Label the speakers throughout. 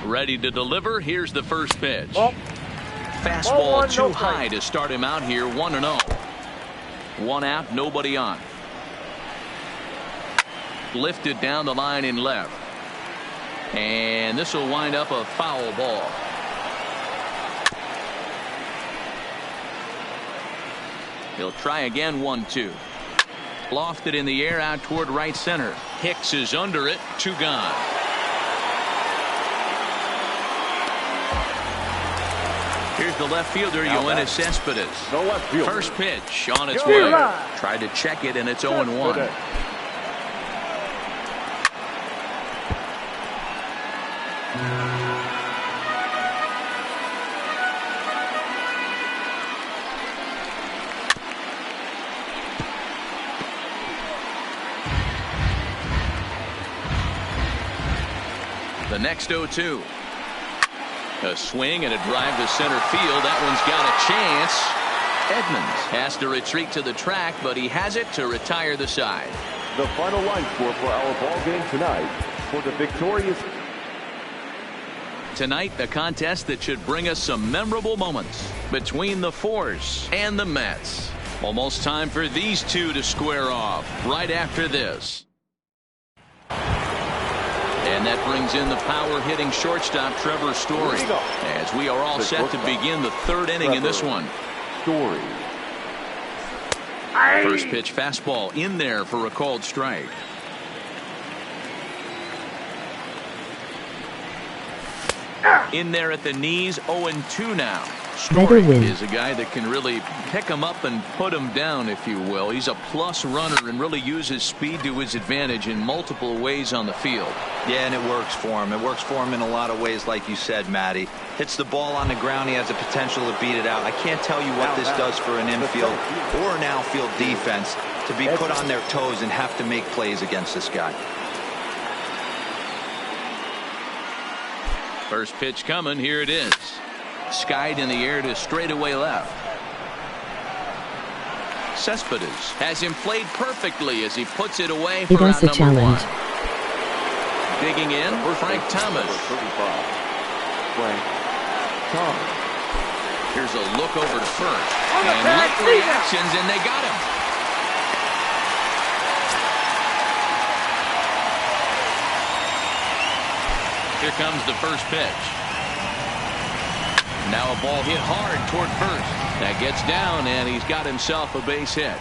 Speaker 1: Ready to deliver. Here's the first pitch.
Speaker 2: Fastball
Speaker 1: too high to start him out here. 1-0. One out, nobody on. Lifted down the line in left. And this will wind up a foul ball. He'll try again. 1-2. Lofted in the air out toward right center. Hicks is under it. 2 gone. Here's the left fielder, Yoenis Cespedes. First pitch on its way. Tried to check it, and it's 0-1. The next 0-2. A swing and a drive to center field. That one's got a chance. Edmonds has to retreat to the track, but he has it to retire the side.
Speaker 2: The final line score for our ball game tonight for the victorious.
Speaker 1: Tonight, the contest that should bring us some memorable moments between the Force and the Mets. Almost time for these two to square off right after this. And that brings in the power-hitting shortstop, Trevor Story, as we are all set to begin the third inning in this one.
Speaker 2: Story.
Speaker 1: First pitch fastball in there for a called strike. In there at the knees. 0-2 now. Story is a guy that can really pick him up and put him down, if you will. He's a plus runner and really uses speed to his advantage in multiple ways on the field.
Speaker 3: Yeah, and it works for him. It works for him in a lot of ways, like you said, Matty. Hits the ball on the ground. He has the potential to beat it out. I can't tell you what this does for an infield or an outfield defense to be put on their toes and have to make plays against this guy.
Speaker 1: First pitch coming. Here it is. Skied in the air to straightaway left. Cespedes has him played perfectly as he puts it away for out number 1. Digging in, Frank Thomas. Here's a look over to first. And late reactions, and they got him. Here comes the first pitch. Now a ball hit hard toward first. That gets down, and he's got himself a base hit.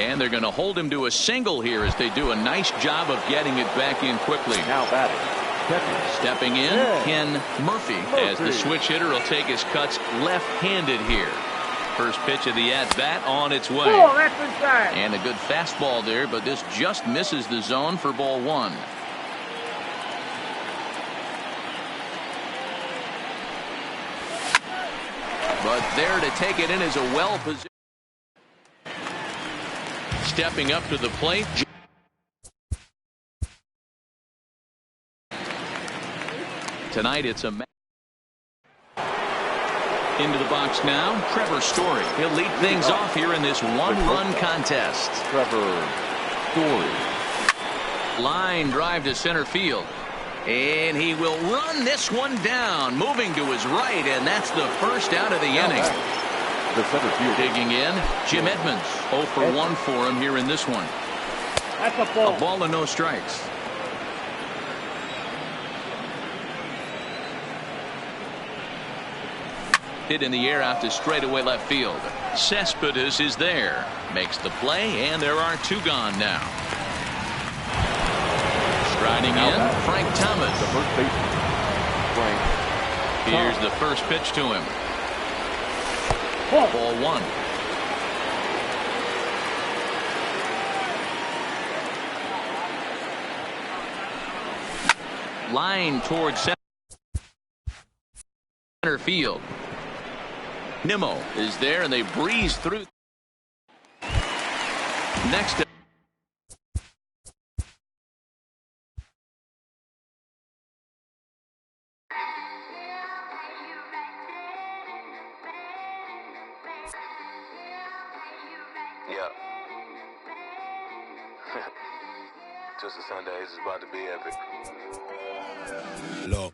Speaker 1: And they're going to hold him to a single here as they do a nice job of getting it back in quickly.
Speaker 2: Now batting.
Speaker 1: Stepping in, Ken Murphy, as the switch hitter will take his cuts left-handed here. First pitch of the at-bat on its way. And a good fastball there, but this just misses the zone for ball 1. But there to take it in is a well-positioned. Stepping up to the plate. Tonight it's a into the box now. Trevor Story. He'll lead things off here in this one-run contest.
Speaker 2: Trevor Story.
Speaker 1: Line drive to center field. And he will run this one down, moving to his right, and that's the first out of the inning.
Speaker 2: The center field.
Speaker 1: Digging in, Jim Edmonds. 0 for 1 for him here in this one.
Speaker 4: That's a ball.
Speaker 1: A ball and no strikes. Hit in the air out to straightaway left field. Cespedes is there. Makes the play, and there are 2 gone now. Striding in, Frank Thomas.
Speaker 2: The first baseman. Frank.
Speaker 1: Here's the first pitch to him. Ball 1. Line towards center field. Nimmo is there, and they breeze through. Next up.
Speaker 4: Twisted Sundays is about to be epic.
Speaker 5: Look,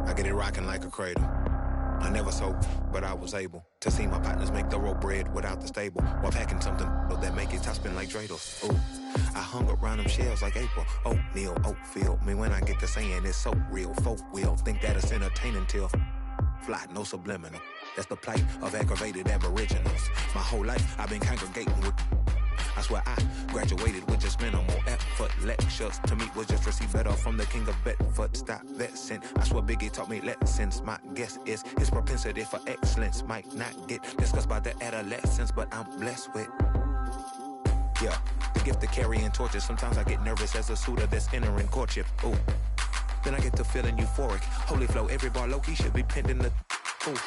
Speaker 5: I get it rocking like a cradle. I never sold, but I was able to see my partners make thorough bread without the stable, while packing something that make it top spin like dreidels. Ooh, I hung around them shells like April. Oatmeal, oatfield. Me when I get to saying it's so real. Folk will think that it's entertaining till fly, no subliminal. That's the plight of aggravated aboriginals. My whole life I've been congregating with. I swear I graduated with just minimal effort. Lectures to me was just receive better from the king of Bedford. Stop vexing. I swear Biggie taught me lessons. My guess is his propensity for excellence might not get discussed by the adolescents, but I'm blessed with, yeah, the gift of carrying torches. Sometimes I get nervous as a suitor that's entering courtship. Ooh, then I get to feeling euphoric. Holy flow, every bar low-key should be pinned in the, ooh.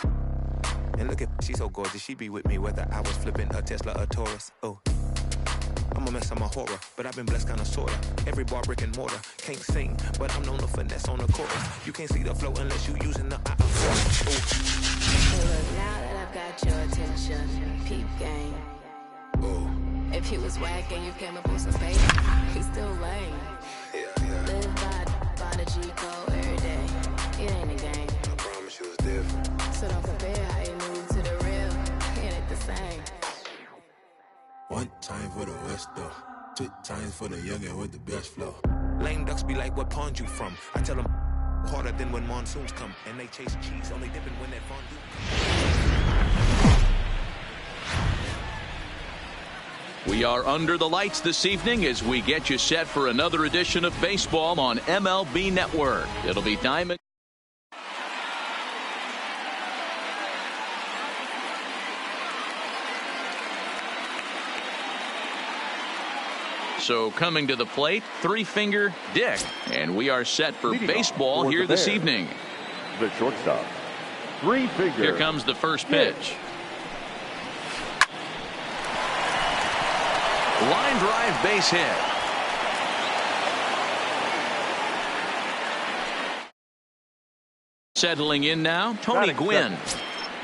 Speaker 5: And look at, she's so gorgeous. She be with me whether I was flipping a Tesla or Taurus. Ooh, I'm a mess, I'm a horror, but I've been blessed kinda sorta. Every bar brick and mortar, can't sing, but I'm known to finesse on the chorus. You can't see the flow unless you using the eye.
Speaker 6: So look, now that I've got your attention, peep game.
Speaker 5: Ooh.
Speaker 6: If he was whack and you came up with some paper, he's still lame.
Speaker 5: Yeah.
Speaker 6: Live by the G code every day. It ain't a game.
Speaker 5: I promise you it's different.
Speaker 6: So don't compare how you move to the real. It ain't the same.
Speaker 5: One time for the West though, 2 times for the youngin' with the best flow. Lame ducks be like, what pond you from? I tell them harder than when monsoons come, and they chase cheese, only dipping when that fondue.
Speaker 1: We are under the lights this evening as we get you set for another edition of baseball on MLB Network. It'll be Diamond. So coming to the plate, three-finger Dick. And we are set for baseball here this evening.
Speaker 2: The shortstop, three-finger.
Speaker 1: Here comes the first pitch. Line drive, base hit. Settling in now, Tony Gwynn.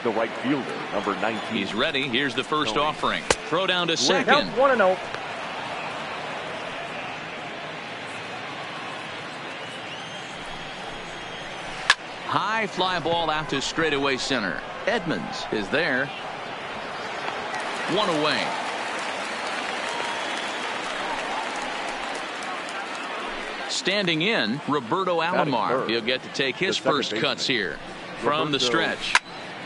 Speaker 2: The right fielder, number 19.
Speaker 1: He's ready. Here's the first offering. Throw down to second.
Speaker 2: 1-0.
Speaker 1: High fly ball out to straightaway center. Edmonds is there. One away. Standing in, Roberto Alomar. He'll get to take his first cuts here from the stretch.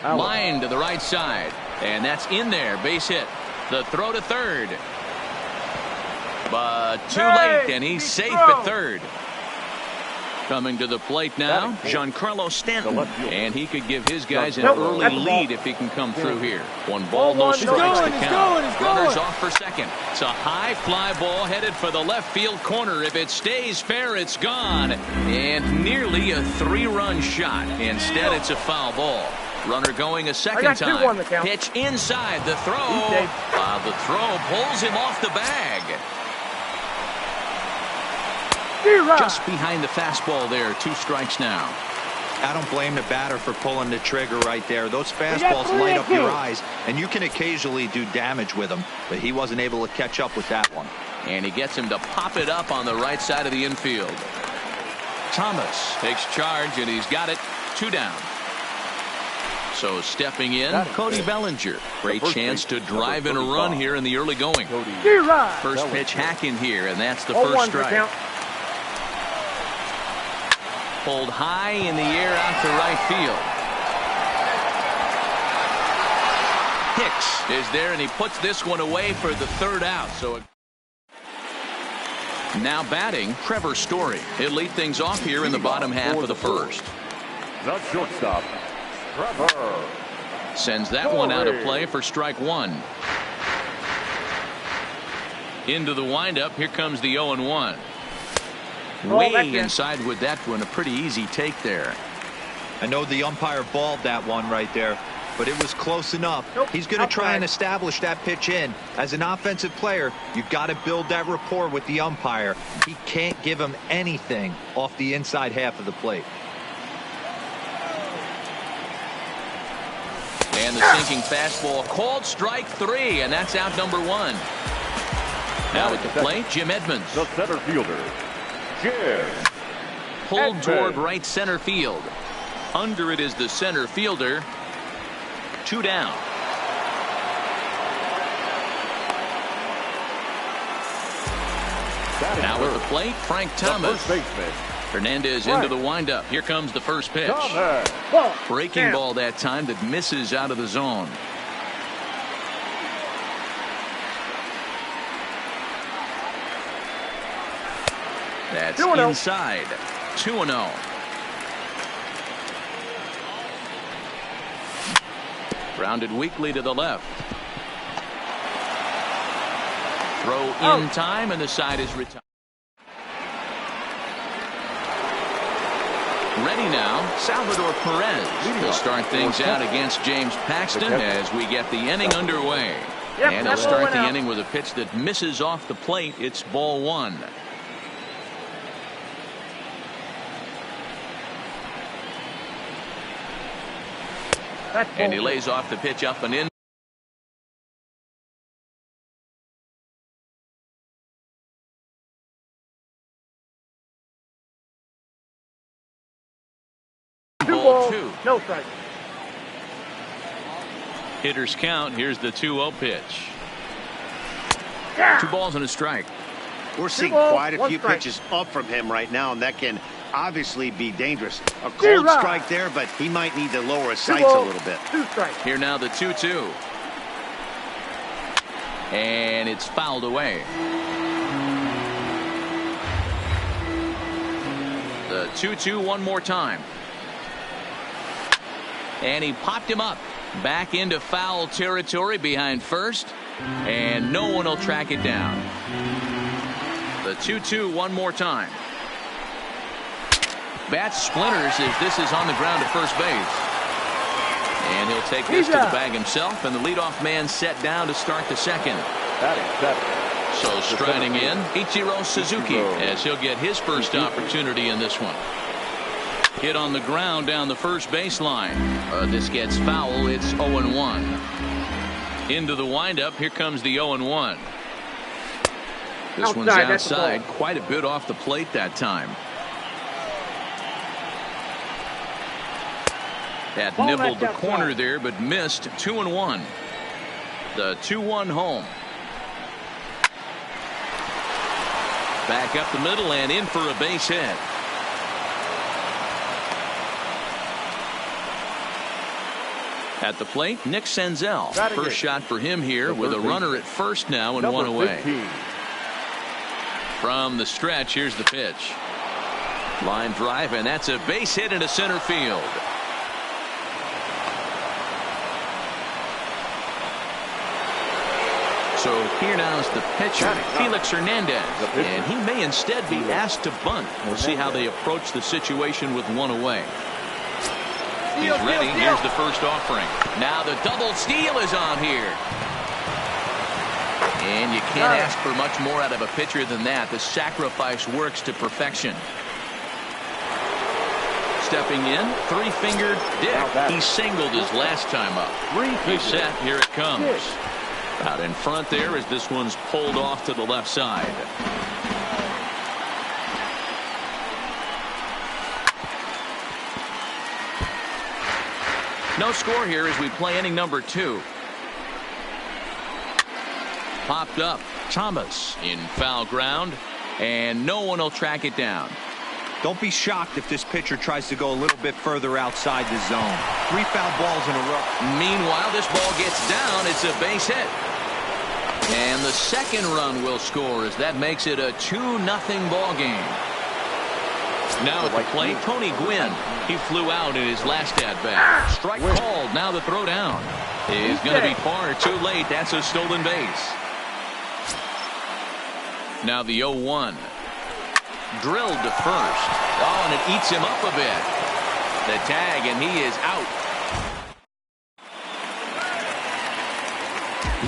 Speaker 1: Line to the right side. And that's in there. Base hit. The throw to third. But too late, and he's safe at third. Coming to the plate now, Giancarlo Stanton, and he could give his guys an early lead if he can come through here. 1 ball, no strikes to count. Runners off for second. It's a high fly ball headed for the left field corner. If it stays fair, it's gone. And nearly a 3-run shot. Instead, it's a foul ball. Runner going a second time. Pitch inside the throw. The throw pulls him off the bag. Just behind the fastball there. 2 strikes now.
Speaker 3: I don't blame the batter for pulling the trigger right there. Those fastballs light up your eyes, and you can occasionally do damage with them, but he wasn't able to catch up with that one.
Speaker 1: And he gets him to pop it up on the right side of the infield. Thomas takes charge, and he's got it. 2 down. So stepping in, Cody Bellinger. Great chance to drive in a run here in the early going. First pitch hacking here, and that's the first strike. Pulled high in the air out to right field. Hicks is there, and he puts this one away for the 3rd out. So now batting, Trevor Story. He'll lead things off here in the bottom half of the first.
Speaker 2: The shortstop, Trevor.
Speaker 1: Sends that one out of play for strike 1. Into the windup. Here comes the 0-1. Way inside with that one. A pretty easy take there.
Speaker 3: I know the umpire balled that one right there, but it was close enough. He's going to try and establish that pitch in. As an offensive player, you've got to build that rapport with the umpire. He can't give him anything off the inside half of the plate.
Speaker 1: And the sinking fastball called strike 3, and that's out number 1. Now at the plate, Jim Edmonds.
Speaker 2: The center fielder, Jim
Speaker 1: Pulled
Speaker 2: Edmonds.
Speaker 1: toward right center field. Under it is the center fielder. 2 down. Now at the plate, Frank Thomas.
Speaker 2: The first baseman,
Speaker 1: Hernandez into the windup. Here comes the first pitch.
Speaker 2: Thomas.
Speaker 1: Breaking ball that time that misses out of the zone. That's inside. 2-0. Grounded weakly to the left. Throw in time, and the side is retired. Ready now, Salvador Perez will start things out against James Paxton as we get the inning underway. And he'll start the inning with a pitch that misses off the plate. It's ball 1. And he lays off the pitch up and in. Ball 2.
Speaker 7: No strike.
Speaker 1: Hitters count. Here's the 2-0 pitch. 2 balls and a strike.
Speaker 8: We're seeing quite a few pitches up from him right now, and that can obviously be dangerous. A cold strike there, but he might need to lower his sights a little bit.
Speaker 7: 2 strikes.
Speaker 1: Here now the 2-2. And it's fouled away. The 2-2 one more time. And he popped him up. Back into foul territory behind first. And no one will track it down. The 2-2 one more time. Bat splinters as this is on the ground at first base. And he'll take this to the bag himself, and the leadoff man set down to start the second. So striding in, Ichiro Suzuki, as he'll get his first opportunity in this one. Hit on the ground down the first baseline. This gets foul. It's 0-1. Into the windup. Here comes the 0-1. This one's outside, quite a bit off the plate that time. That nibbled the corner there, but missed. 2-1. The 2-1 home. Back up the middle and in for a base hit. At the plate, Nick Senzel. First shot for him here with a runner at first now and 1 away. From the stretch, here's the pitch. Line drive, and that's a base hit into center field. So here now is the pitcher, Felix Hernandez, and he may instead be asked to bunt. We'll see how they approach the situation with 1 away. He's ready. Here's the first offering. Now the double steal is on here. And you can't ask for much more out of a pitcher than that. The sacrifice works to perfection. Stepping in, 3-fingered Dick. He singled his last time up. He's set. Here it comes. Out in front there as this one's pulled off to the left side. No score here as we play inning number 2. Popped up. Thomas in foul ground, and no one will track it down.
Speaker 3: Don't be shocked if this pitcher tries to go a little bit further outside the zone. 3 foul balls in a row.
Speaker 1: Meanwhile, this ball gets down. It's a base hit. And the second run will score as that makes it a 2-0 ball game. Now at the plate, Tony Gwynn. He flew out in his last at-bat. Strike called. Now the throw down is going to be far too late. That's a stolen base. Now the 0-1. Drilled to first. Oh, and it eats him up a bit. The tag, and he is out.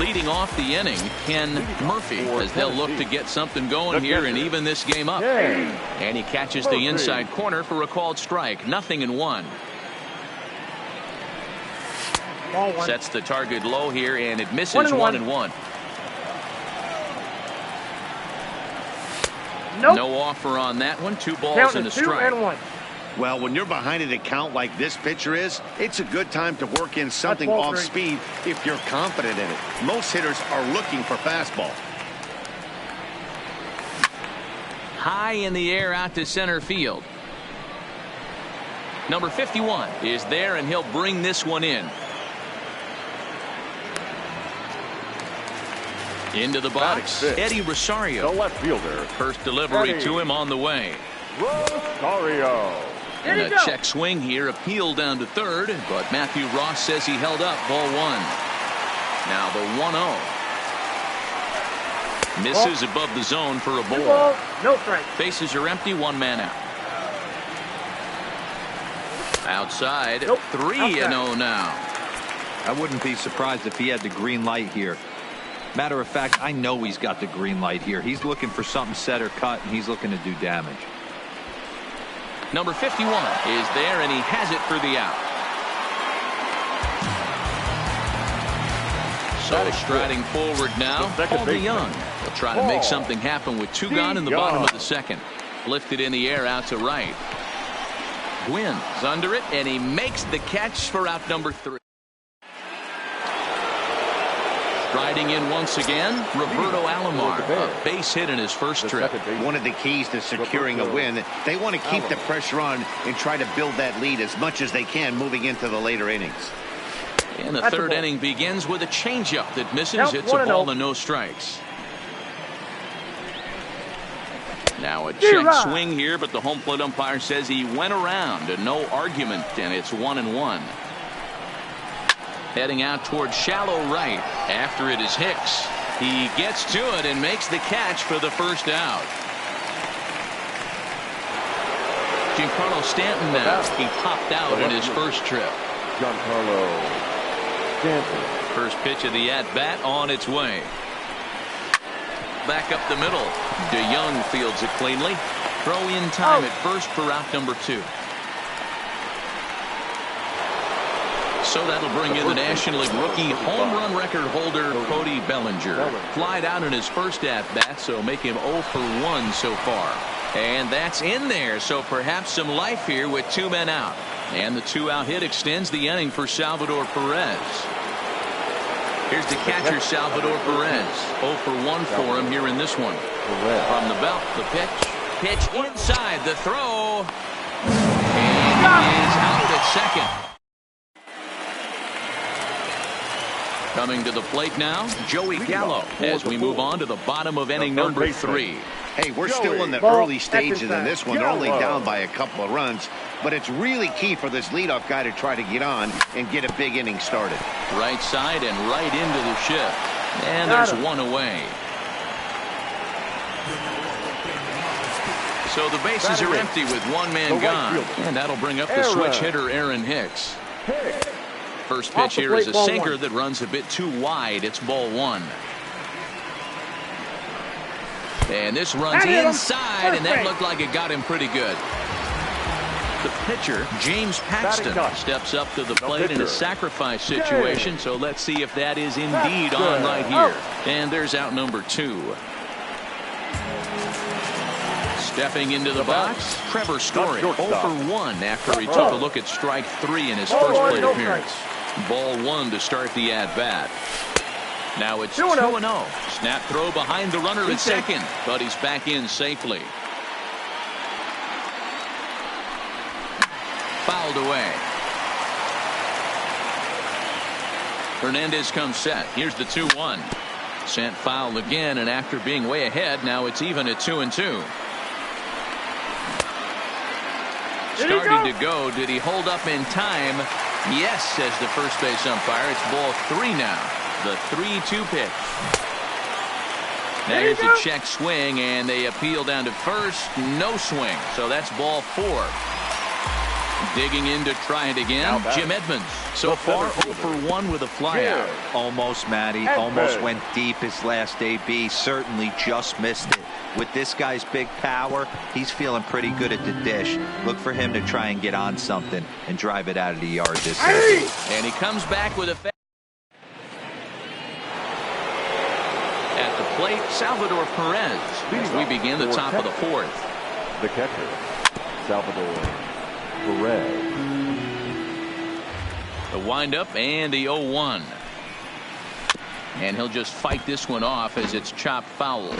Speaker 1: Leading off the inning, Ken Murphy, as they'll look to get something going here and even this game up. And he catches the inside corner for a called strike. 0-1. Sets the target low here, and it misses 1-1. No offer on that one. 2 balls and a strike.
Speaker 8: Well, when you're behind an account like this pitcher is, it's a good time to work in something off speed if you're confident in it. Most hitters are looking for fastball.
Speaker 1: High in the air out to center field. Number 51 is there, and he'll bring this one in. Into the box, Eddie Rosario.
Speaker 2: The left fielder.
Speaker 1: First delivery to him on the way.
Speaker 2: Rosario.
Speaker 1: And a check swing here, appeal down to third, but Matthew Ross says he held up. Ball 1. Now the 1-0. Misses above the zone for a ball.
Speaker 7: No strike.
Speaker 1: Bases are empty, 1 man out. Outside, 3-0 now.
Speaker 3: I wouldn't be surprised if he had the green light here. Matter of fact, I know he's got the green light here. He's looking for something set or cut, and he's looking to do damage.
Speaker 1: Number 51 is there, and he has it for the out. So striding forward now, Paul DeYoung. He'll try to make something happen with 2 gone in the bottom of the second. Lifted in the air out to right. Gwynn's under it, and he makes the catch for out number 3. Striding in once again, Roberto Alomar, a base hit in his first trip.
Speaker 8: One of the keys to securing a win, they want to keep the pressure on and try to build that lead as much as they can moving into the later innings.
Speaker 1: And the third inning begins with a changeup that misses. It's a ball and no strikes. Now a check swing here, but the home plate umpire says he went around, and no argument, and it's 1-1. Heading out towards shallow right. After it is Hicks. He gets to it and makes the catch for the first out. Giancarlo Stanton now. He popped out in his first trip.
Speaker 2: Giancarlo Stanton.
Speaker 1: First pitch of the at-bat on its way. Back up the middle. DeYoung fields it cleanly. Throw in time at first for out number 2. So that'll bring in the National League rookie home run record holder Cody Bellinger. Flied out in his first at-bat, so make him 0 for 1 so far. And that's in there, so perhaps some life here with 2 men out. And the 2-out hit extends the inning for Salvador Perez. Here's the catcher, Salvador Perez. 0 for 1 for him here in this one. From the belt, the pitch. Pitch inside, the throw. And he is out at second. Coming to the plate now, Joey Gallo, as we move on to the bottom of inning number 3.
Speaker 8: Hey, we're still in the early stages in this one. They're only down by a couple of runs, but it's really key for this leadoff guy to try to get on and get a big inning started.
Speaker 1: Right side and right into the shift. And there's 1 away. So the bases are empty with 1 man gone. And that'll bring up the switch hitter, Aaron Hicks. First pitch here is a sinker that runs a bit too wide. It's ball 1. And this runs inside, and that looked like it got him pretty good. The pitcher, James Paxton, steps up to the plate in a sacrifice situation, so let's see if that is indeed on right here. And there's out number 2. Stepping into the box, Trevor Story, 0 for 1 after he took a look at strike 3 in his first plate appearance. Ball 1 to start the at-bat. Now it's 2-0. Snap throw behind the runner at second, but he's back in safely. Fouled away. Hernandez comes set. Here's the 2-1. Sent foul again, and after being way ahead, now it's even at 2-2. Starting to go. Did he hold up in time? Yes, says the first base umpire. It's ball 3 now. The 3-2 pitch. Now here's a check swing, and they appeal down to first. No swing. So that's ball 4. Digging in to try it again, Jim Edmonds. So far 0 for 1 with a flyout.
Speaker 3: Almost, Matty. Almost went deep his last AB. Certainly just missed it. With this guy's big power, he's feeling pretty good at the dish. Look for him to try and get on something and drive it out of the yard this inning.
Speaker 1: And he comes back with a At the plate, Salvador Perez. As we begin the top of the fourth.
Speaker 2: The catcher, Salvador Perez.
Speaker 1: The windup and the 0-1. And he'll just fight this one off as it's chopped foul.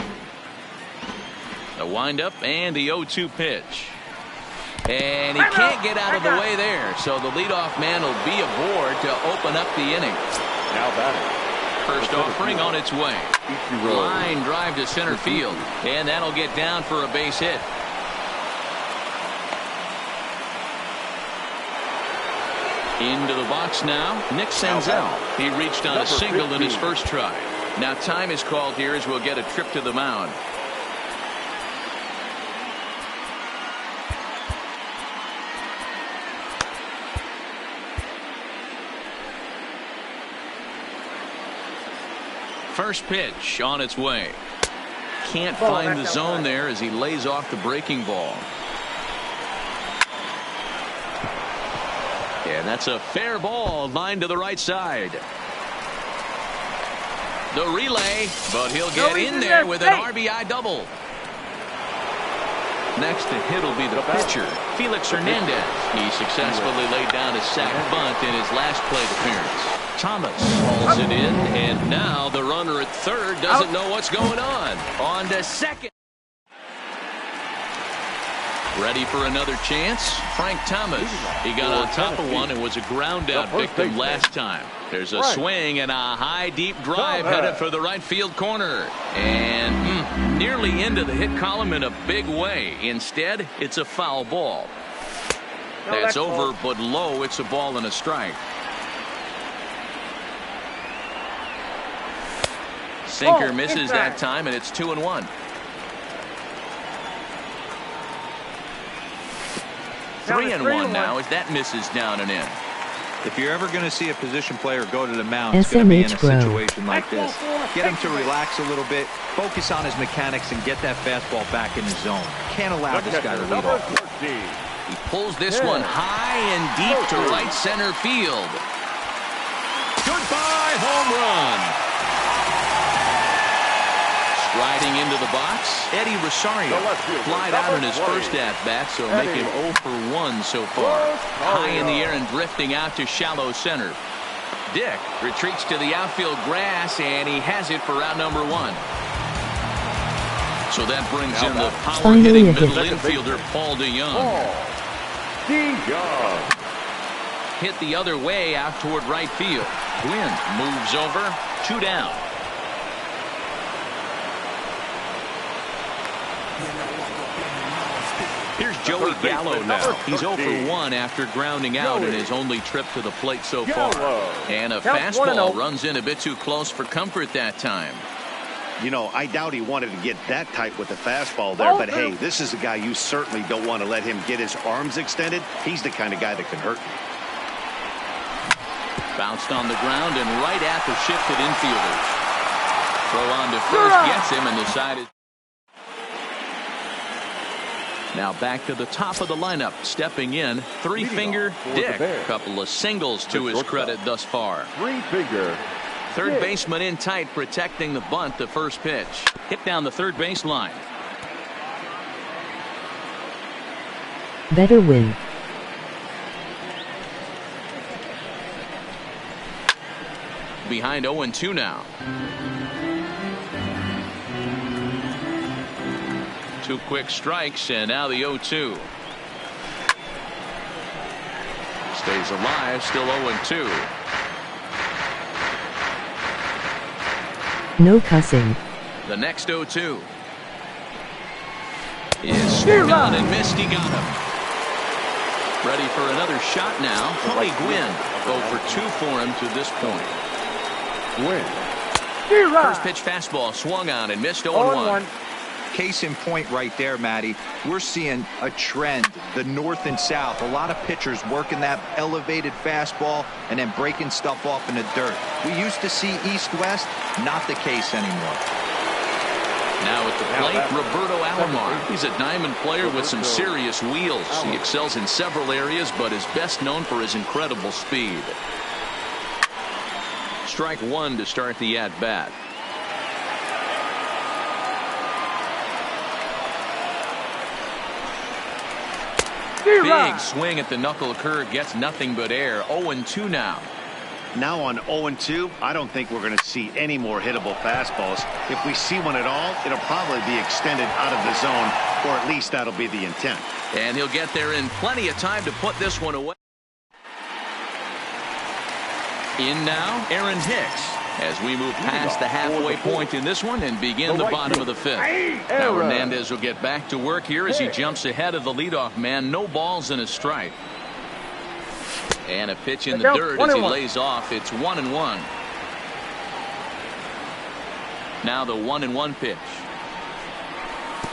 Speaker 1: The windup and the 0-2 pitch. And he can't get out of the way there. So the leadoff man will be aboard to open up the inning.
Speaker 2: Now batting.
Speaker 1: First offering on its way. Line drive to center field. And that'll get down for a base hit. Into the box now, Nick Senzel. He reached on a single in his first try. Now time is called here as we'll get a trip to the mound. First pitch on its way. Can't find the zone there as he lays off the breaking ball. And that's a fair ball, line to the right side. The relay, but he'll get in there with an RBI double. Next to hit will be the pitcher, Felix Hernandez. He successfully laid down a sac bunt in his last plate appearance. Thomas hauls it in, and now the runner at third doesn't know what's going on. On to second. Ready for another chance? Frank Thomas. He got on top of one and was a ground out victim last time. There's a swing and a high deep drive headed for the right field corner. And nearly into the hit column in a big way. Instead, it's a foul ball. That's over, but low. It's a ball and a strike. Sinker misses that time, and it's 2-1. 3-1 now as that misses down and in.
Speaker 3: If you're ever going to see a position player go to the mound, it's going to be in a situation like this. Get him to relax a little bit, focus on his mechanics, and get that fastball back in his zone. Can't allow this guy to lead off.
Speaker 1: He pulls this one high and deep to right center field. Goodbye, home run. Riding into the box, Eddie Rosario flied out in his first at-bat, so making 0 for 1 so far. High in the air and drifting out to shallow center. Dick retreats to the outfield grass, and he has it for out number 1. So that brings in the power-hitting middle infielder, Paul DeYoung. Hit the other way out toward right field. Gwynn moves over, 2 down. Here's Joey Gallo now. He's 0 for 1 after grounding out in his only trip to the plate so far. And a fastball runs in a bit too close for comfort that time.
Speaker 8: You know, I doubt he wanted to get that tight with the fastball there, but hey, this is a guy you certainly don't want to let him get his arms extended. He's the kind of guy that can hurt you.
Speaker 1: Bounced on the ground and right at the shifted infielders. Throw on to first gets him, and the side is. Now back to the top of the lineup. Stepping in, three-finger Dick. Couple of singles to his credit thus far.
Speaker 2: Three-finger.
Speaker 1: Third baseman in tight, protecting the bunt. The first pitch. Hit down the third base line.
Speaker 7: Better win.
Speaker 1: Behind 0-2 now. 2 quick strikes, and now the 0-2. Stays alive, still 0-2.
Speaker 7: No cussing.
Speaker 1: The next 0-2 is swung on and missed. He got him. Ready for another shot now. Tony Gwynn. 0 for 2 for him to this point.
Speaker 2: Gwynn.
Speaker 1: First pitch fastball swung on and missed 0-1.
Speaker 3: Case in point right there, Matty. We're seeing a trend, the north and south. A lot of pitchers working that elevated fastball and then breaking stuff off in the dirt. We used to see east-west, not the case anymore.
Speaker 1: Now at the plate, Roberto Alomar. He's a diamond player with some serious wheels. He excels in several areas, but is best known for his incredible speed. Strike 1 to start the at-bat. Big swing at the knuckle curve, gets nothing but air. 0-2 now.
Speaker 8: Now on 0-2, I don't think we're going to see any more hittable fastballs. If we see one at all, it'll probably be extended out of the zone, or at least that'll be the intent.
Speaker 1: And he'll get there in plenty of time to put this one away. In now, Aaron Hicks, as we move past the halfway point in this one and begin the bottom of the fifth. Now Hernandez will get back to work here as he jumps ahead of the leadoff man. No balls and a strike. And a pitch in the dirt as he lays off. It's 1-1. Now the 1-1 pitch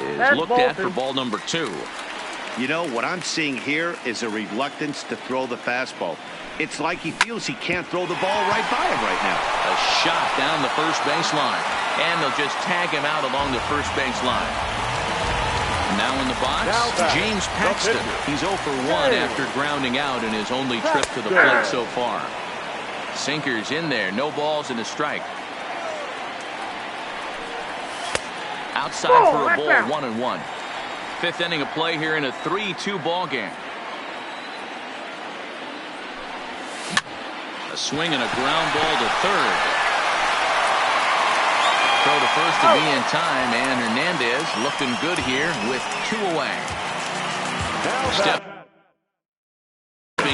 Speaker 1: is looked at for ball number 2.
Speaker 8: You know, what I'm seeing here is a reluctance to throw the fastball. It's like he feels he can't throw the ball right by him right now.
Speaker 1: A shot down the first baseline. And they'll just tag him out along the first baseline. Now in the box, James Paxton. He's 0 for 1 after grounding out in his only trip to the plate so far. Sinkers in there, no balls and a strike. Outside for a ball, 1-1. Fifth inning of play here in a 3-2 ball game. A swing and a ground ball to third. Throw to first to be in time, and Hernandez looking good here with 2 away. Stepping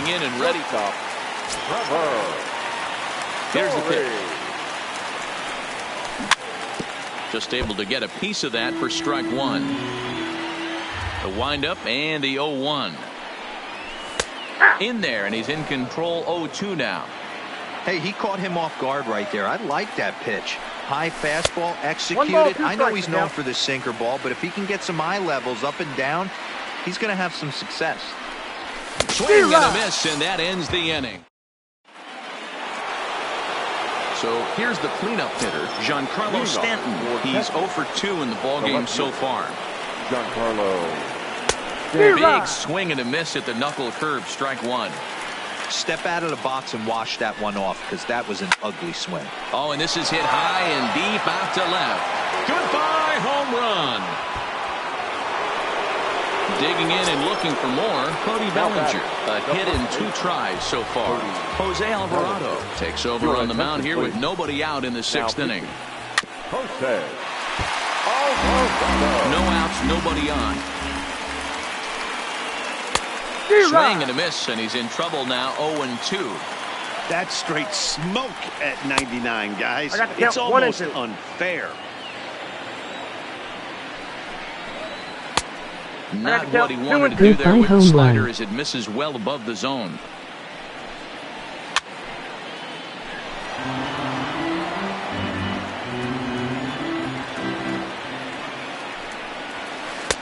Speaker 1: in and ready. Here's the pitch. Just able to get a piece of that for strike 1. The windup and the 0-1. In there, and he's in control. 0-2 now.
Speaker 3: Hey, he caught him off guard right there. I like that pitch. High fastball executed. I know he's known for the sinker ball, but if he can get some eye levels up and down, he's going to have some success.
Speaker 1: Swing and a miss, and that ends the inning. So here's the cleanup hitter, Giancarlo Stanton. He's 0 for 2 in the ballgame so far.
Speaker 2: Giancarlo.
Speaker 1: Big swing and a miss at the knuckle curve, strike 1.
Speaker 3: Step out of the box and wash that one off, because that was an ugly swing.
Speaker 1: Oh, and this is hit high and deep out to left. Goodbye, home run. Digging in and looking for more, Cody Bellinger. A hit in 2 tries so far. Jose Alvarado takes over on the mound here with nobody out in the 6th inning. No outs, nobody on. Swing and a miss, and he's in trouble now. 0-2.
Speaker 8: That's straight smoke at 99, guys. It's almost unfair.
Speaker 1: Not what he wanted to do there with the slider as it misses well above the zone.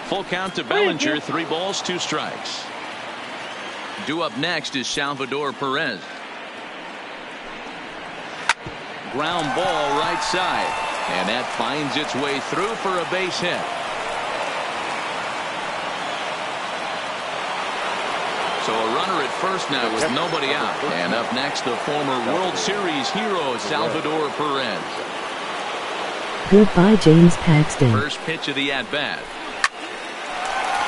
Speaker 1: Full count to Bellinger. 3 balls, 2 strikes. Due up next is Salvador Perez. Ground ball right side. And that finds its way through for a base hit. So a runner at first now with nobody out. And up next, the former World Series hero, Salvador Perez.
Speaker 7: Goodbye, James Paxton.
Speaker 1: First pitch of the at-bat.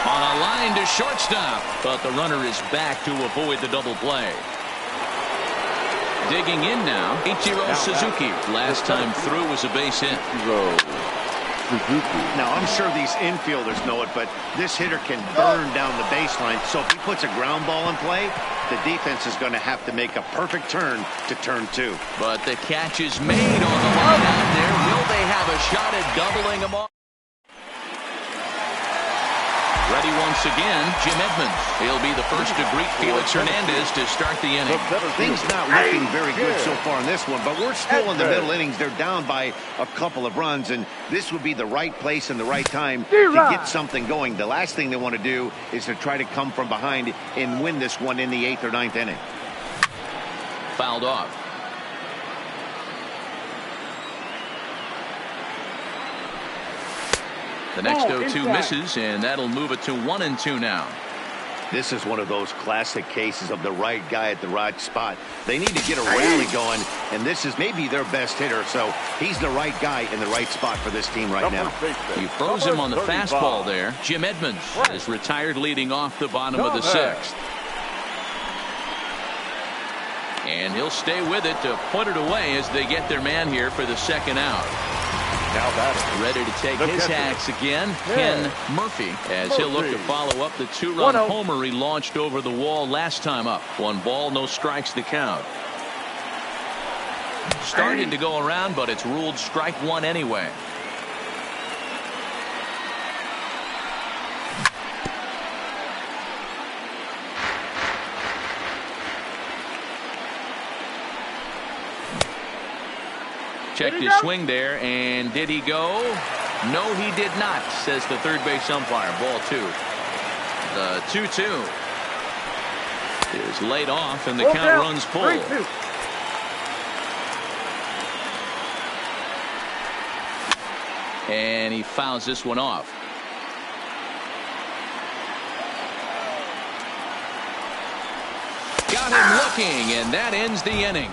Speaker 1: On a line to shortstop, but the runner is back to avoid the double play. Digging in now, Ichiro Suzuki. Last time through was a base hit.
Speaker 8: Now, I'm sure these infielders know it, but this hitter can burn down the baseline. So if he puts a ground ball in play, the defense is going to have to make a perfect turn to turn 2.
Speaker 1: But the catch is made on the line out there. Will they have a shot at doubling them off? Ready once again, Jim Edmonds. He'll be the first to greet Felix Hernandez to start the inning.
Speaker 8: Things not looking very good so far in this one, but we're still in the middle innings. They're down by a couple of runs, and this would be the right place and the right time to get something going. The last thing they want to do is to try to come from behind and win this one in the 8th or 9th inning.
Speaker 1: Fouled off. The next 0-2 misses, and that'll move it to 1-2 now.
Speaker 8: This is one of those classic cases of the right guy at the right spot. They need to get a rally going, and this is maybe their best hitter, so he's the right guy in the right spot for this team right now.
Speaker 1: He throws him on the fastball there. Jim Edmonds is retired leading off the bottom of the 6th. And he'll stay with it to put it away as they get their man here for the 2nd out.
Speaker 2: Now batting.
Speaker 1: Ready to take his hacks again, Ken Murphy, as he'll look to follow up the 2-run homer he launched over the wall last time up. 1 ball, no strikes the count. Started to go around, but it's ruled strike 1 anyway. Checked his swing there, and did he go? No, he did not, says the third base umpire. Ball 2. The 2-2 is laid off, and the count runs full.
Speaker 7: 3-2.
Speaker 1: And he fouls this one off. Got him looking, and that ends the inning.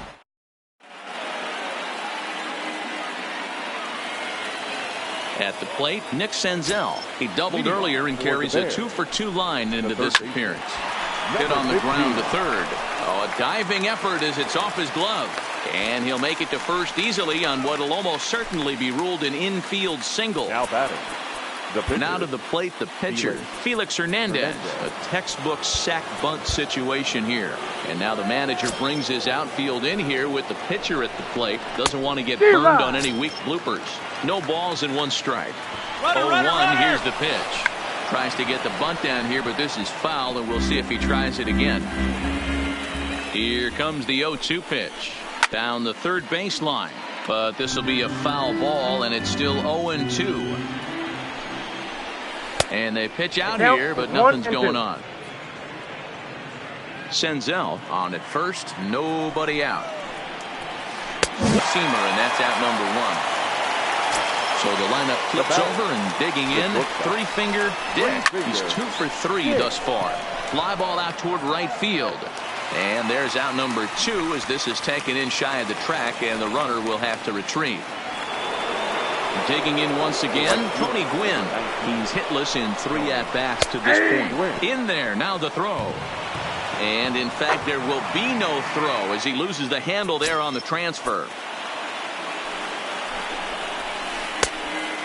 Speaker 1: At the plate, Nick Senzel. He doubled earlier and carries a 2-for-2 line into this appearance. Hit on the ground to third. Oh, a diving effort as it's off his glove. And he'll make it to first easily on what will almost certainly be ruled an infield single.
Speaker 2: Now batting.
Speaker 1: Now to the plate, the pitcher, Felix Hernandez. A textbook sack bunt situation here. And now the manager brings his outfield in here with the pitcher at the plate. Doesn't want to get burned on any weak bloopers. No balls and 1 strike. 0-1, here's the pitch. Tries to get the bunt down here, but this is foul, and we'll see if he tries it again. Here comes the 0-2 pitch. Down the third baseline. But this will be a foul ball, and it's still 0-2. And they pitch out here, but nothing's going on. Senzel on at first, nobody out. Seamer, and that's out number 1. So the lineup flips over and digging in. 3-finger Dick. He's 2 for 3 thus far. Fly ball out toward right field. And there's out number 2 as this is taken in shy of the track, and the runner will have to retreat. Digging in once again, Tony Gwynn. He's hitless in 3 at-bats to this point. In there, now the throw. And in fact, there will be no throw as he loses the handle there on the transfer.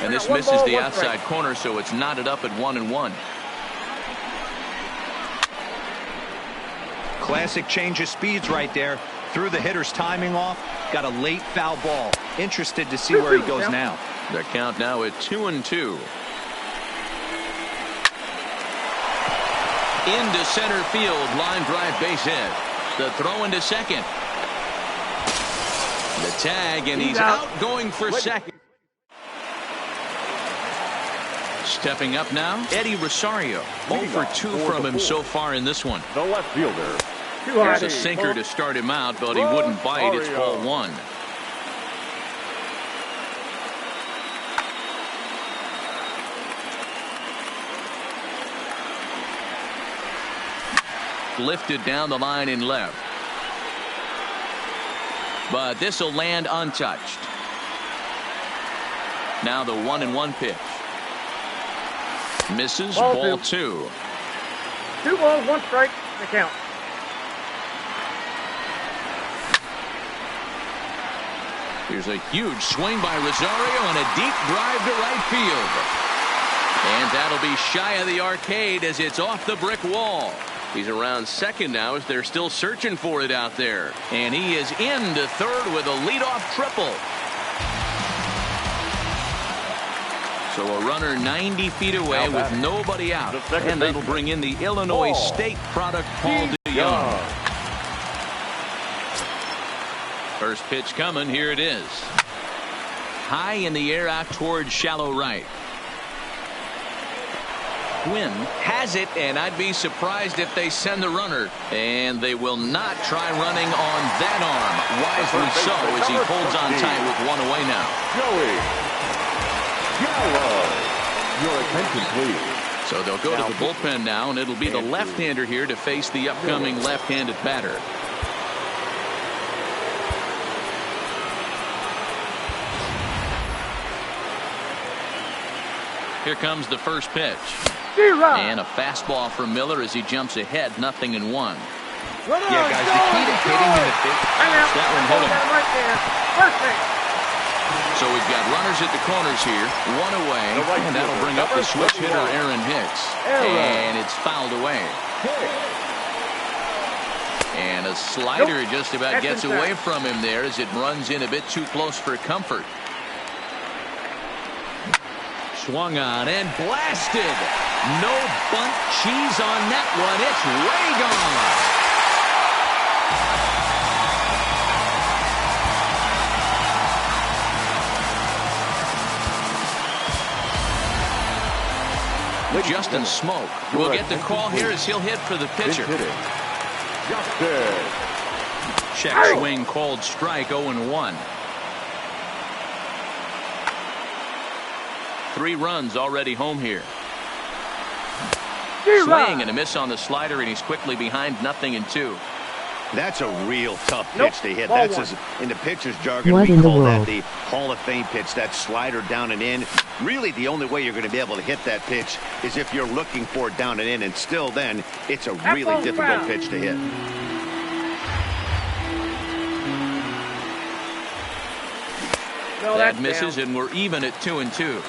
Speaker 1: And this misses the outside corner, so it's knotted up at 1-1.
Speaker 3: Classic change of speeds right there. Threw the hitter's timing off. Got a late foul ball. Interested to see where he goes now.
Speaker 1: The count now at 2-2. Into center field, line drive base hit. The throw into second. The tag, and he's out going for second. Stepping up now, Eddie Rosario. 0 for 2 from him so far in this one.
Speaker 2: The left fielder.
Speaker 1: There's a sinker to start him out, but he wouldn't bite. It's ball 1. Lifted down the line in left. But this will land untouched. Now the 1-1 pitch. Misses, ball 2.
Speaker 7: 2 balls, 1 strike, the count.
Speaker 1: Here's a huge swing by Rosario and a deep drive to right field. And that'll be shy of the arcade as it's off the brick wall. He's around second now as they're still searching for it out there. And he is into third with a leadoff triple. So a runner 90 feet away with nobody out. And that'll bring in the Illinois State product, Paul DeYoung. First pitch coming. Here it is. High in the air out towards shallow right. Gwynn has it, and I'd be surprised if they send the runner. And they will not try running on that arm. Wisely so as he holds on tight with 1 away now.
Speaker 2: Joey Gallo. Your attention, please.
Speaker 1: So they'll go to the bullpen now, and it'll be the left-hander here to face the upcoming left-handed batter. Here comes the first pitch. And a fastball from Miller as he jumps ahead, 0-1.
Speaker 3: Yeah, guys, the key to hitting in the big
Speaker 1: that one hit him.
Speaker 7: Right there. Perfect.
Speaker 1: So we've got runners at the corners here, one away, and that'll bring up the switch hitter Aaron Hicks. And it's fouled away. And a slider just about gets away from him there as it runs in a bit too close for comfort. Swung on and blasted. No bunt cheese on that one. It's way gone. Justin Smoke will get the call here as he'll hit for the pitcher. Check swing called strike, 0-1. 3 runs already home here. Swing and a miss on the slider, and he's quickly behind 0-2.
Speaker 8: That's a real tough pitch to hit. That's in the pitcher's jargon,
Speaker 9: What
Speaker 8: we
Speaker 9: in the
Speaker 8: call that
Speaker 9: world?
Speaker 8: the Hall of Fame pitch, that slider down and in. Really, the only way you're going to be able to hit that pitch is if you're looking for it down and in, and still then, it's a really difficult pitch to hit.
Speaker 1: That misses, and we're even at 2-2.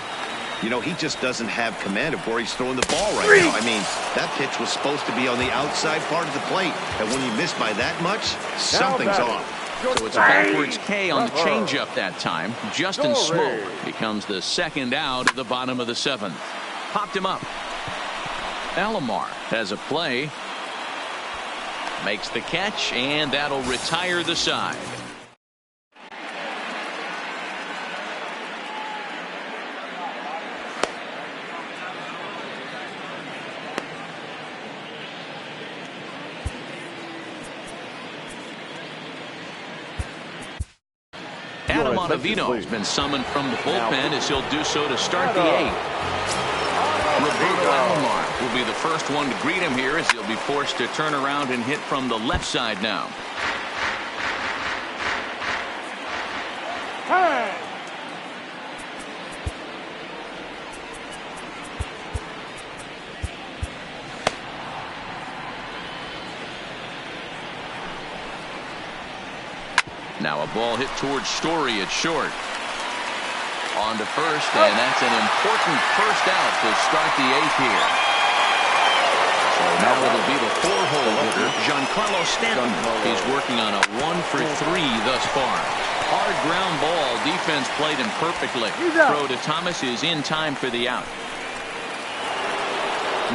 Speaker 8: You know, he just doesn't have command of where he's throwing the ball right now. I mean, that pitch was supposed to be on the outside part of the plate, and when you miss by that much, something's off.
Speaker 1: So it's a backwards K on the changeup that time. Justin Smoke becomes the second out of the bottom of the 7th. Popped him up. Alomar has a play. Makes the catch, and that'll retire the side. Adam Ottavino has been summoned from the bullpen as he'll do so to start the 8th. Roberto Alomar will be the first one to greet him here as he'll be forced to turn around and hit from the left side now. Now a ball hit towards Story at short. On to first, and that's an important first out to start the 8th here. So now it'll be the 4-hole hitter, Giancarlo Stanton. He's working on a 1-for-3 thus far. Hard ground ball. Defense played him perfectly. Throw to Thomas is in time for the out.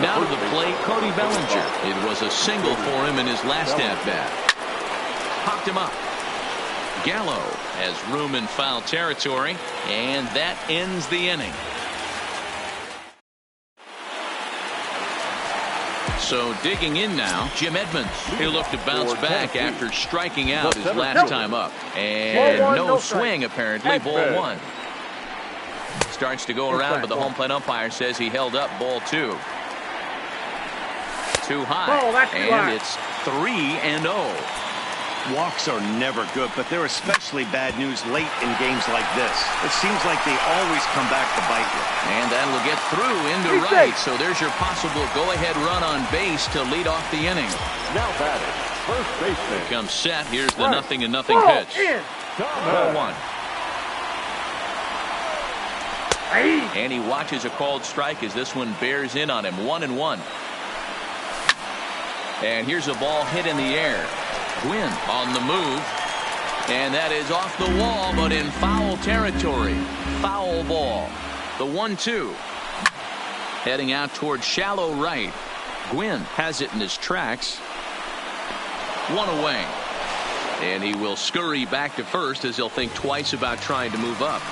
Speaker 1: Now to the plate, Cody Bellinger. It was a single for him in his last at-bat. Popped him up. Gallo has room in foul territory, and that ends the inning. So digging in now, Jim Edmonds. He'll look to bounce back after striking out his last time up. And no swing, apparently. Ball 1. Starts to go around, but the home plate umpire says he held up ball 2. Too high. And it's 3-0.
Speaker 8: Walks are never good, but they're especially bad news late in games like this. It seems like they always come back to bite you.
Speaker 1: And that'll get through into right. So there's your possible go-ahead run on base to lead off the inning.
Speaker 2: Now batting, first baseman.
Speaker 1: Comes set. Here's the 0-0 pitch. Ball 1. And he watches a called strike as this one bears in on him. 1-1. And here's a ball hit in the air. Gwynn on the move, and that is off the wall, but in foul territory. Foul ball. The 1-2. Heading out towards shallow right. Gwynn has it in his tracks. 1 away. And he will scurry back to first as he'll think twice about trying to move up.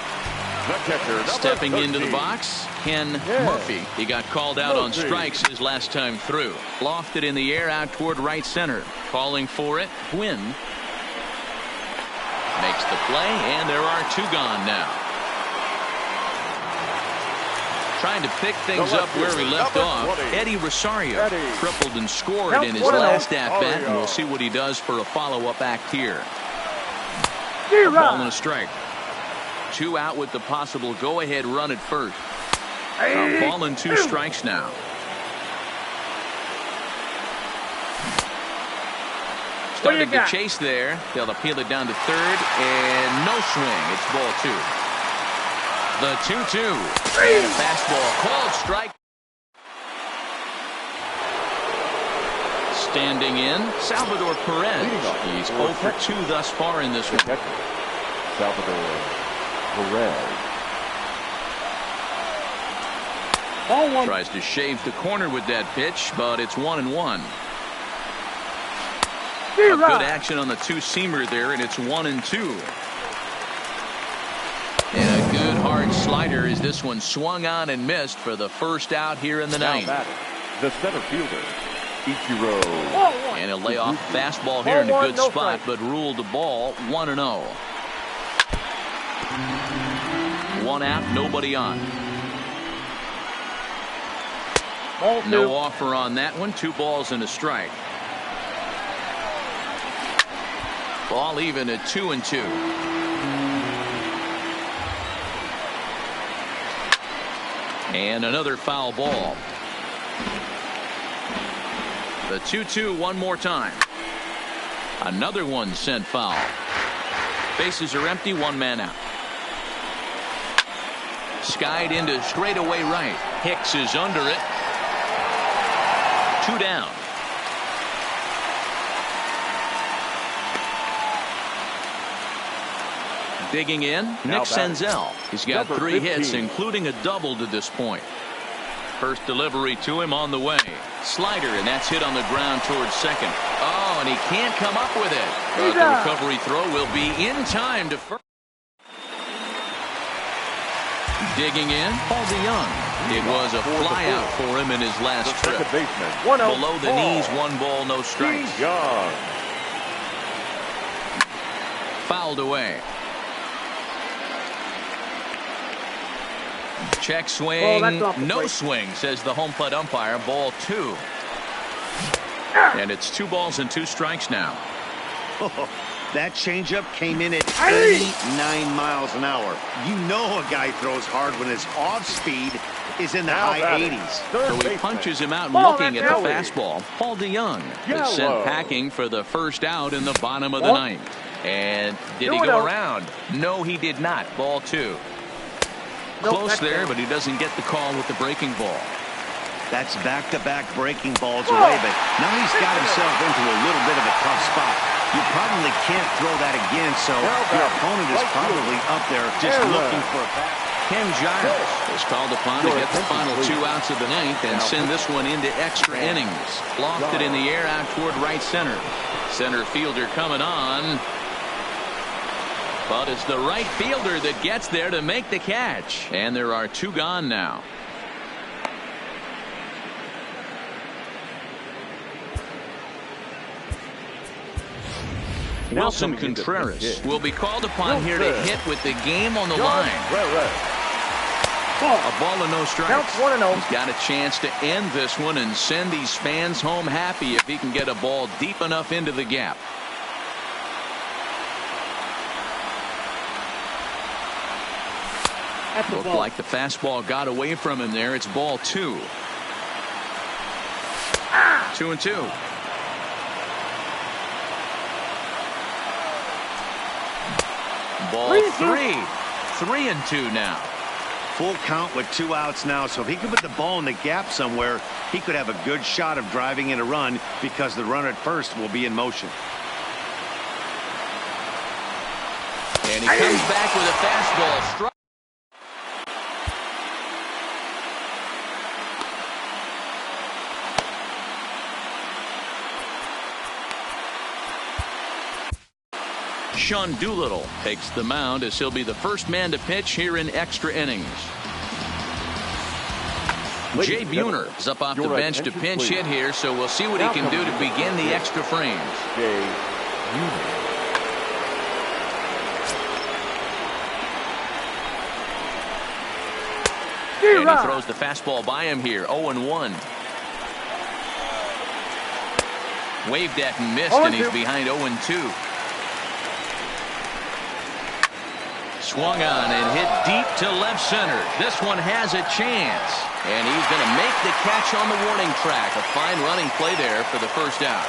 Speaker 1: Stepping into the box, Ken Murphy. He got called out on strikes his last time through. Lofted in the air out toward right center. Calling for it, Gwynn. Makes the play, and there are 2 gone now. Trying to pick things up where we left off. Eddie Rosario tripled and scored in his last at-bat, and we'll see what he does for a follow-up act here. A ball and a strike. 2 out with the possible go-ahead run at first. A ball and 2 strikes now. Started to chase there. They'll appeal it down to third, and no swing. It's ball 2. The 2-2. And a fastball called strike. Standing in, Salvador Perez. He's 0 for 2 thus far in this one.
Speaker 2: Salvador Perez.
Speaker 1: Tries to shave the corner with that pitch, but it's 1-1. A good action on the 2-seamer there, and it's 1-2. And a good hard slider as this one swung on and missed for the first out here in the ninth.
Speaker 2: The center fielder, Ichiro.
Speaker 1: And a layoff fastball here in a good spot, but ruled the ball 1-0. 1 out, nobody on. No offer on that one. 2 balls and a strike. Ball even at 2-2. And another foul ball. The 2-2 one more time. Another one sent foul. Bases are empty, 1 man out. Skied into straightaway right. Hicks is under it. 2 down. Digging in, Nick Senzel. He's got 3 hits, including a double to this point. First delivery to him on the way. Slider, and that's hit on the ground towards second. Oh, and he can't come up with it. But the recovery throw will be in time to first. Digging in, Paul DeYoung. It was a flyout for him in his last trip. Below the knees, 1 ball, no strikes. Fouled away. Check swing, no swing, says the home plate umpire. Ball 2. And it's 2 balls and 2 strikes now.
Speaker 8: That changeup came in at 89 miles an hour. You know a guy throws hard when his off speed is in the high 80s.
Speaker 1: So he punches him out looking at the fastball. Paul DeYoung is sent packing for the first out in the bottom of the ninth. And did he go around? No, he did not. Ball 2. Close there, but he doesn't get the call with the breaking ball.
Speaker 8: That's back-to-back breaking balls away, but now he's got himself into a little bit of a tough spot. You probably can't throw that again, so your opponent is probably up there just looking for a bat.
Speaker 1: Ken Giles is called upon to get the final 2 outs of the ninth and send this one into extra innings. Lofted in the air out toward right center. Center fielder coming on. But it's the right fielder that gets there to make the catch. And there are 2 gone now. Wilson Contreras will be called upon here to hit with the game on the line. A ball and no strikes. He's got a chance to end this one and send these fans home happy if he can get a ball deep enough into the gap. Looked like the fastball got away from him there. It's ball 2. 2-2. Ball 3. 3-2 now.
Speaker 8: Full count with 2 outs now, so if he could put the ball in the gap somewhere, he could have a good shot of driving in a run because the runner at first will be in motion.
Speaker 1: And he comes back with a fastball. Strike. Sean Doolittle takes the mound as he'll be the first man to pitch here in extra innings. Jay Buhner is up off the bench to pinch hit here, so we'll see what he can do to begin the extra frames.
Speaker 2: Jay Buhner.
Speaker 1: And he throws the fastball by him here. 0-1. Waved at and missed, and he's behind 0-2. Swung on and hit deep to left center. This one has a chance. And he's going to make the catch on the warning track. A fine running play there for the first out.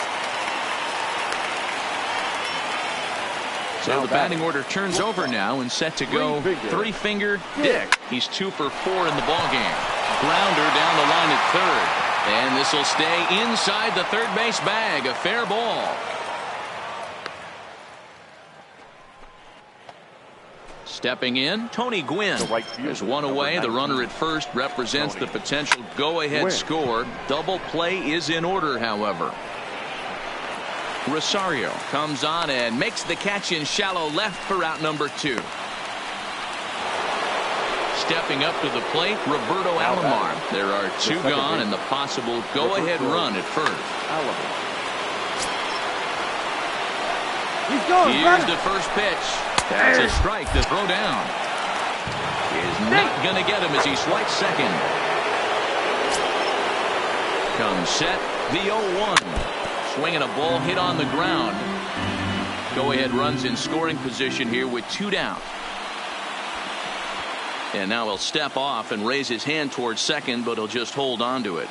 Speaker 1: So the batting order turns over now and set to go three-finger Dick. He's 2 for 4 in the ballgame. Grounder down the line at third. And this will stay inside the third base bag. A fair ball. Stepping in, Tony Gwynn. There's one away. The runner at first represents the potential go-ahead score. Double play is in order, however. Rosario comes on and makes the catch in shallow left for out number 2. Stepping up to the plate, Roberto Alomar. There are 2 gone and the possible go-ahead run at first. Here's the first pitch. That's a strike to throw down. Is not going to get him as he swipes second. Comes set, the 0-1. Swinging a ball hit on the ground. Go-ahead runs in scoring position here with 2 down. And now he'll step off and raise his hand towards second, but he'll just hold on to it.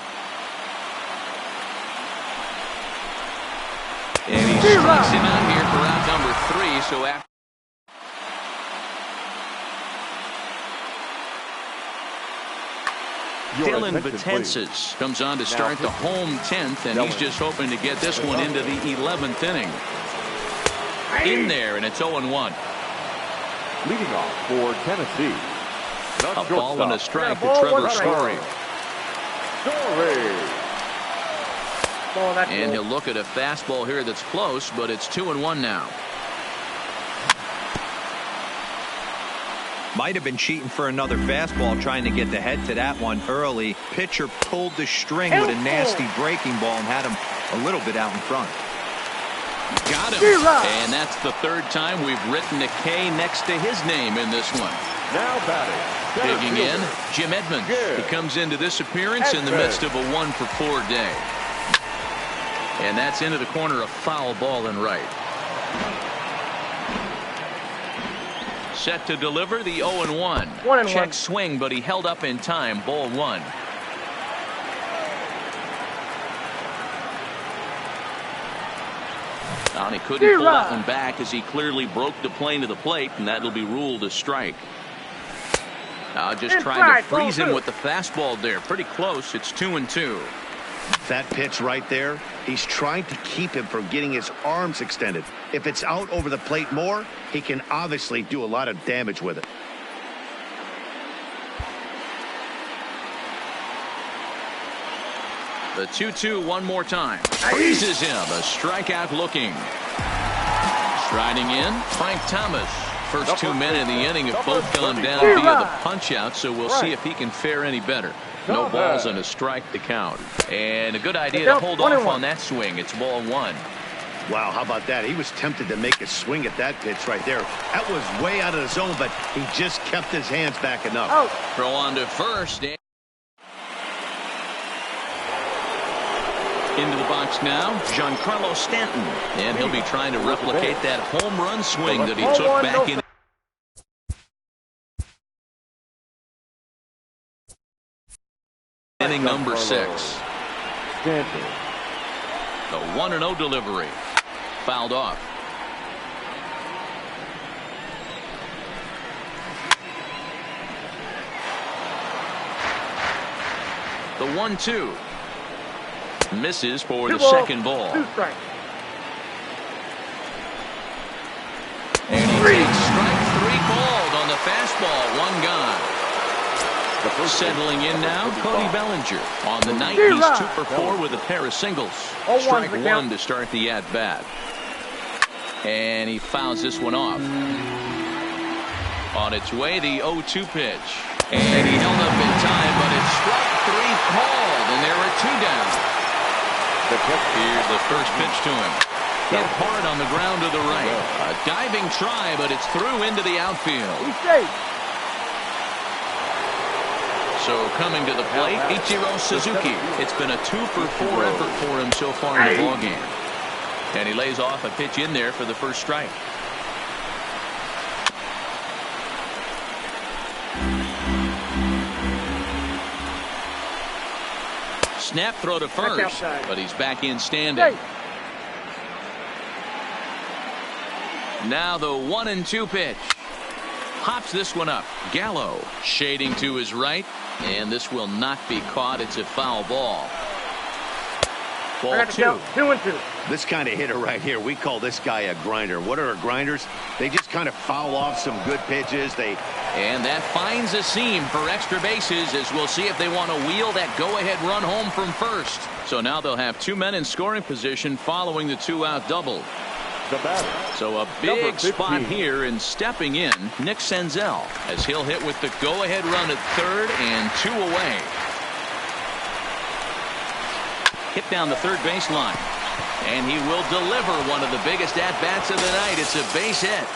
Speaker 1: And he strikes him out here for out number 3. So after Dylan Betances comes on to start the home 10th, and he's just hoping to get this one into the 11th inning. In there, and it's 0-1.
Speaker 2: Leading off for Tennessee.
Speaker 1: A ball and a strike to Trevor Story. And he'll look at a fastball here that's close, but it's 2-1 now.
Speaker 3: Might have been cheating for another fastball, trying to get the head to that one early. Pitcher pulled the string with a nasty breaking ball and had him a little bit out in front.
Speaker 1: Got him. And that's the 3rd time we've written a K next to his name in this one.
Speaker 2: Now batting.
Speaker 1: Digging in, Jim Edmonds. He comes into this appearance in the midst of a 1-for-4 day. And that's into the corner, a foul ball and right. Set to deliver the 0-1. Check swing, but he held up in time. Ball 1. And he couldn't pull that one back as he clearly broke the plane to the plate, and that'll be ruled a strike. Just trying to freeze him with the fastball there. Pretty close. It's 2-2.
Speaker 8: That pitch right there, he's trying to keep him from getting his arms extended. If it's out over the plate more, he can obviously do a lot of damage with it.
Speaker 1: The 2-2 one more time. Freezes him. A strikeout looking. Striding in, Frank Thomas. First 2 men in the inning have both gone down via the punch out, so we'll see if he can fare any better. No balls and a strike to count. And a good idea to hold off on that swing. It's ball 1.
Speaker 8: Wow, how about that? He was tempted to make a swing at that pitch right there. That was way out of the zone, but he just kept his hands back enough.
Speaker 1: Throw on to first. Into the box now, Giancarlo Stanton. And he'll be trying to replicate that home run swing that he took back in inning number 6. The 1-0 delivery. Fouled off. The 1-2. Misses for the second ball. And he takes strike 3 called on the fastball. 1 gone. Settling in now, Cody Bellinger. On the night, he's 2 for 4 with a pair of singles. Strike 1 to start the at-bat. And he fouls this one off. On its way, the 0-2 pitch. And he held up in time, but it's strike 3 called, and there are 2 down. Here's the first pitch to him. Hit hard on the ground to the right. A diving try, but it's through into the outfield. So coming to the plate, Ichiro Suzuki. It's been a 2-for-4 effort for him so far in the ballgame. And he lays off a pitch in there for the first strike. Snap throw to first, but he's back in standing. Now the 1-2 pitch. Hops this one up. Gallo shading to his right, and this will not be caught. It's a foul ball. Ball 2.
Speaker 7: 2-2.
Speaker 8: This kind of hitter right here, we call this guy a grinder. What are grinders? They just kind of foul off some good pitches.
Speaker 1: And that finds a seam for extra bases, as we'll see if they want to wheel that go-ahead run home from first. So now they'll have 2 men in scoring position following the 2-out double. So a big spot here, and stepping in, Nick Senzel, as he'll hit with the go-ahead run at third and 2 away. Hit down the third baseline, and he will deliver one of the biggest at-bats of the night. It's a base hit.